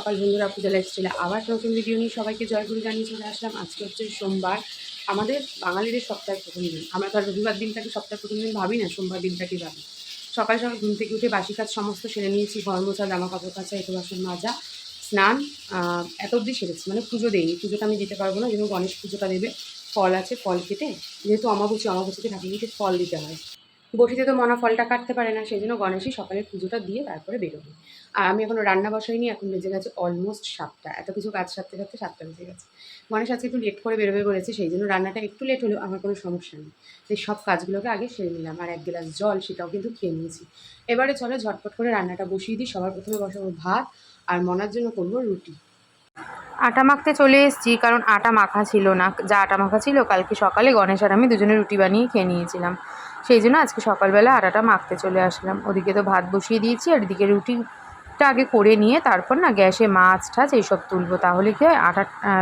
সকাল বন্ধুরা, পূজা লাইফস্টাইলে আবার নতুন ভিডিও নিয়ে সবাইকে জয়গুরু জানিয়ে চলে আসলাম। আজকে হচ্ছে সোমবার, আমাদের বাঙালিদের সপ্তাহের প্রথম দিন। আমরা তো আর রবিবার দিনটাকে সপ্তাহের প্রথম দিন ভাবি না, সোমবার দিনটাকেই ভাবি। সকাল সকাল ঘুম থেকে উঠে বাসি কাজ সমস্ত সেরে নিয়েছি, ঘর মোছা, জামা কাপড় কাচা, এঁটো বাসন মাজা, স্নান এত অবধি সেরেছি। মানে পুজো দেয়নি, পুজোটা আমি দিতে পারবো না, যেহেতু গণেশ পুজোটা দেবে। ফল আছে, ফল কেটে, যেহেতু অমাবস্যাতে ঠাকুরকে ফল দিতে হয়। বটিতে তো মনা ফলটা কাটতে পারে না, সেই জন্য গণেশই সকালে পুজোটা দিয়ে তারপরে বেরোবে। আর আমি এখনও রান্না বসাইনি, এখন বেজে গেছে অলমোস্ট 7টা। এত কিছু কাজ সারতে সারতে 7টা বেজে গেছে। গণেশ আজকে একটু লেট করে বেরোবে বলেছে, সেই জন্য রান্নাটা একটু লেট হলেও আমার কোনো সমস্যা নেই। সেই সব কাজগুলোকে আগে সেরে নিলাম, আর 1 গ্লাস জল সেটাও কিন্তু খেয়ে নিয়েছি। এবারে চলো ঝটপট করে রান্নাটা বসিয়ে দিই। সবার প্রথমে বসাবো ভাত, আর মনার জন্য করবো রুটি। আটা মাখতে চলে এসেছি, কারণ আটা মাখা ছিল না। যা আটা মাখা ছিল কালকে সকালে গণেশ আর আমি দুজনে রুটি বানিয়ে খেয়ে নিয়েছিলাম, সেই জন্য আজকে সকালবেলা আটাটা মাখতে চলে আসলাম। ওদিকে তো ভাত বসিয়ে দিয়েছি, আর এদিকে রুটিটা আগে করে নিয়ে তারপর না গ্যাসে মাছ টাছ এইসব তুলবো, তাহলে কি হয়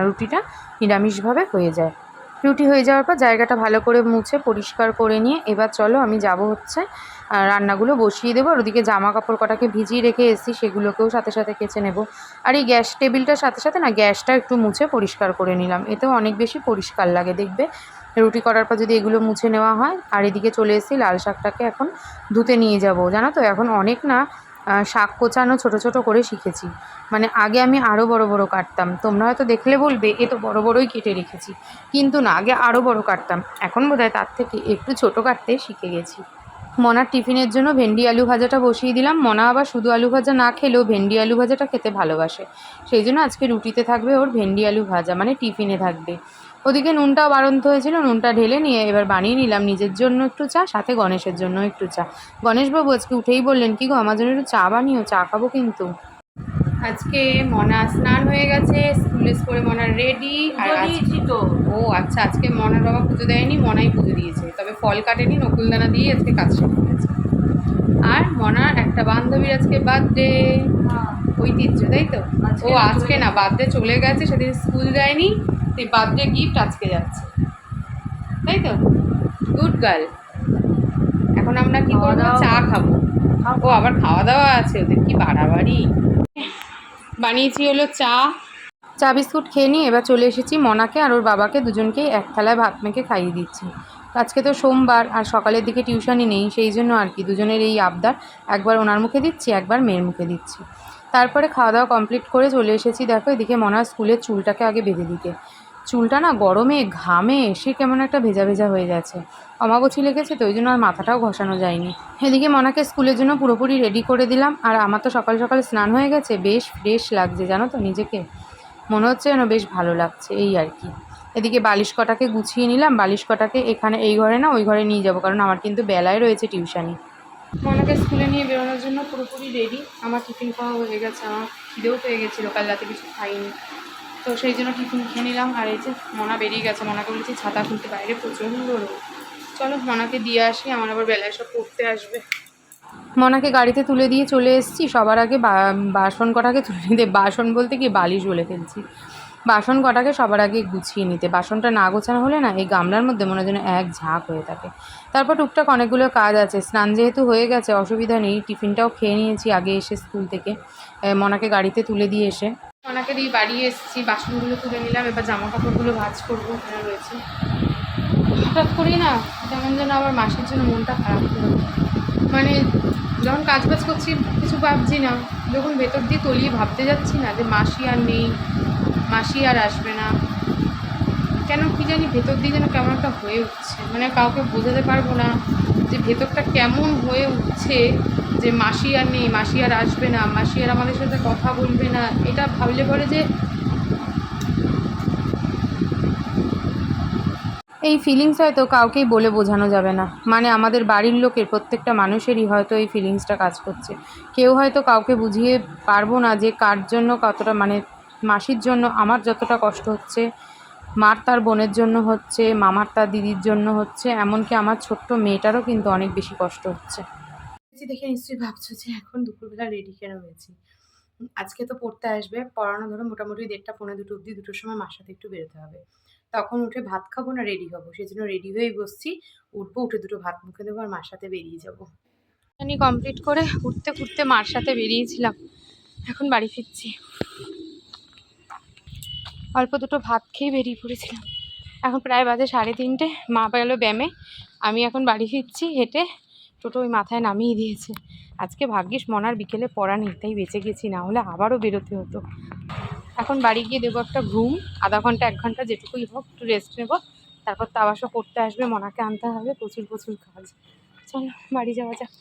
রুটিটা নিরামিষভাবে হয়ে যায়। রুটি হয়ে যাওয়ার পর জায়গাটা ভালো করে মুছে পরিষ্কার করে নিয়ে এবার চলো আমি যাব হচ্ছে রান্নাগুলো বসিয়ে দেবো। আর ওদিকে জামা কাপড় কটাকে ভিজিয়ে রেখে এসেছি, সেগুলোকেও সাথে সাথে কেচে নেব। আর এই গ্যাস টেবিলটার সাথে সাথে না গ্যাসটা একটু মুছে পরিষ্কার করে নিলাম, এতেও অনেক বেশি পরিষ্কার লাগে দেখবে রুটি করার পর যদি এগুলো মুছে নেওয়া হয়। আর এদিকে চলে এসেছি লাল শাকটাকে এখন ধুতে নিয়ে যাব। জানো তো এখন অনেক না শাক কোচানো ছোট ছোট করে শিখেছি। মানে আগে আমি আরও বড় বড় কাটতাম, তোমরা হয়তো দেখলে বলবে এ তো বড় বড়ই কেটে রেখেছি, কিন্তু না, আগে আরও বড় কাটতাম, এখন বোধহয় তার থেকে একটু ছোট কাটতে শিখে গেছি। মনার টিফিনের জন্য ভেন্ডি আলু ভাজাটা বসিয়ে দিলাম। মনা আবার শুধু আলু ভাজা না খেলেও ভেন্ডি আলু ভাজাটা খেতে ভালোবাসে, সেই জন্য আজকে রুটিতে থাকবে ওর ভেন্ডি আলু ভাজা, মানে টিফিনে থাকবে। ওদিকে নুনটাও বাড়ন্ত হয়েছিল, নুনটা ঢেলে নিয়ে এবার বানিয়ে নিলাম নিজের জন্য একটু চা, সাথে গণেশের জন্য একটু চা। গণেশবাবু আজকে উঠেই বললেন, কি গো আমার জন্য একটু চা বানিও, চা খাবো কিন্তু। আজকে মনা স্নান হয়ে গেছে, স্কুলে করে মনা রেডি। আর তো ও আচ্ছা, আজকে মনার বাবা পুজো দেয়নি, মনাই পুজো দিয়েছে, তবে ফল কাটেনি, নকুলদানা দিয়ে আজকে কাজ শেষ করেছে। আর মনার একটা বান্ধবীর আজকে বার্থডে, ঐতিহ্য, তাই তো? ও আজকে না, বার্থডে চলে গেছে, সেদিন স্কুল যায়নি, সেই বার্থডে গিফট আজকে যাচ্ছে, তাই তো? Good girl. এখন আমরা কি করবো? চা খাবো। ও আবার খাওয়া দাওয়া আছে ওদের, কি বাড়াবাড়ি। বানিয়েছি হলো চা বিস্কুট খেয়ে নিয়ে এবার চলে এসেছি মনাকে আর ওর বাবাকে দুজনকেই এক থালায় ভাত মেখে খাইয়ে দিচ্ছি। আজকে তো সোমবার আর সকালের দিকে টিউশনই নেই, সেই জন্য আর কি দুজনের এই আবদার, একবার ওনার মুখে দিচ্ছি একবার মেয়ের মুখে দিচ্ছি। তারপরে খাওয়া দাওয়া কমপ্লিট করে চলে এসেছি। দেখো এদিকে মনার স্কুলের চুলটাকে আগে বেঁধে দিতে, চুলটা না গরমে ঘামে এসে কেমন একটা ভেজা ভেজা হয়ে গেছে। অমাবস্যা লেগেছে তো ওই জন্য আর মাথাটাও ঘষানো যায়নি। এদিকে মনাকে স্কুলের জন্য পুরোপুরি রেডি করে দিলাম, আর আমার তো সকাল সকাল স্নান হয়ে গেছে, বেশ ফ্রেশ লাগছে জানো তো নিজেকে, মনে হচ্ছে যেন বেশ ভালো লাগছে এই আর কি। এদিকে বালিশ কটাকে গুছিয়ে নিলাম, বালিশ কটাকে এখানে এই ঘরে না ওই ঘরে নিয়ে যাব, কারণ আমার কিন্তু বেলায় রয়েছে টিউশানি। মনাকে স্কুলে নিয়ে বেরোনোর জন্য পুরোপুরি রেডি। আমার টিফিন খাওয়া হয়ে গেছে, আমার খিদেও পেয়ে গেছিলো, কাল রাতে কিছু খাইনি, তো সেই জন্য টিফিন খেয়ে নিলাম। আর এই যে মনা বেরিয়ে গেছে, মনাকে বলেছি ছাতা খুলতে, বাইরে প্রচণ্ড রোদ। চলো মনাকে দিয়ে আসি, আমার আবার বেলায় সব পড়তে আসবে। মনাকে গাড়িতে তুলে দিয়ে চলে এসেছি। সবার আগে বাসন কটাকে তুলে নিতে, বাসন বলতে কি বালিশ বলে ফেলছি, বাসন কটাকে সবার আগে গুছিয়ে নিতে। বাসনটা না গোছানো হলে না এই গামলার মধ্যে মনে হয় যেন এক ঝাঁক হয়ে থাকে। তারপর টুকটাক অনেকগুলো কাজ আছে, স্নান যেহেতু হয়ে গেছে অসুবিধা নেই, টিফিনটাও খেয়ে নিয়েছি আগে এসে স্কুল থেকে, মনাকে গাড়িতে তুলে দিয়ে এসে মনাকে দিয়ে বাড়ি এসেছি। বাসনগুলো তুলে নিলাম, এবার জামা কাপড়গুলো ভাঁজ করবো, ওখানে রয়েছে। হঠাৎ করেই না তেমন যেন আমার মাসির জন্য মনটা খারাপ হলো। মানে যখন কাজ বাজ করছি কিছু ভাবছি না, যখন ভেতর দিয়ে তলিয়ে ভাবতে যাচ্ছি না যে মাসি আর নেই, মাসি আর আসবে না, কেন কি জানি ভেতর দিয়ে যেন কেমন একটা হয়ে উঠছে। মানে কাউকে বোঝাতে পারবো না যে ভেতরটা কেমন হয়ে উঠছে, যে মাসি আর নেই, মাসি আর আসবে না, মাসি আর আমাদের সাথে কথা বলবে না। এটা ভাবলে পরে যে এই ফিলিংস হয়তো কাউকেই বলে বোঝানো যাবে না। মানে আমাদের বাড়ির লোকের প্রত্যেকটা মানুষেরই হয়তো এই ফিলিংসটা কাজ করছে। কেউ হয়তো কাউকে বুঝিয়ে পারবো না যে কার জন্য কতটা, মানে মাসির জন্য আমার যতটা কষ্ট হচ্ছে, মার তার বোনের জন্য হচ্ছে, মামার তার দিদির জন্য হচ্ছে, এমনকি আমার ছোট্ট মেয়েটারও কিন্তু অনেক বেশি কষ্ট হচ্ছে। দেখে নিশ্চয়ই ভাবছো যে এখন দুপুরবেলা রেডি কেন হয়েছি। আজকে তো পড়তে আসবে, পড়ানো ধরো মোটামুটি 1:30 পৌনে 2 অবধি, 2টোর সময় মার সাথে একটু বেরোতে হবে। তখন উঠে ভাত খাবো না রেডি হবো, সেই জন্য রেডি হয়েই বসছি। উঠবো, উঠে 2টো ভাত মুখে দেবো আর মার সাথে বেরিয়ে যাবো। কমপ্লিট করে উঠতে মার সাথে বেরিয়েছিলাম, এখন বাড়ি ফিরছি। অল্প দুটো ভাত খেয়ে বেরিয়ে পড়েছিলাম। এখন প্রায় বাজে 3:30। মা গেল ব্যায়ামে, আমি এখন বাড়ি ফিরছি হেঁটে। টোটো ওই মাথায় নামিয়ে দিয়েছে। আজকে ভাগ্যিস মনার বিকেলে পড়া নেই, তাই বেঁচে গেছি, না হলে আবারও বেরোতে হতো। এখন বাড়ি গিয়ে দেবো একটা ঘুম, আধা ঘন্টা 1 ঘন্টা যেটুকুই হোক, একটু রেস্ট নেবো। তারপর তো আবার সব পড়তে আসবে, মনাকে আনতে হবে, প্রচুর প্রচুর কাজ। চলো বাড়ি যাওয়া যাক।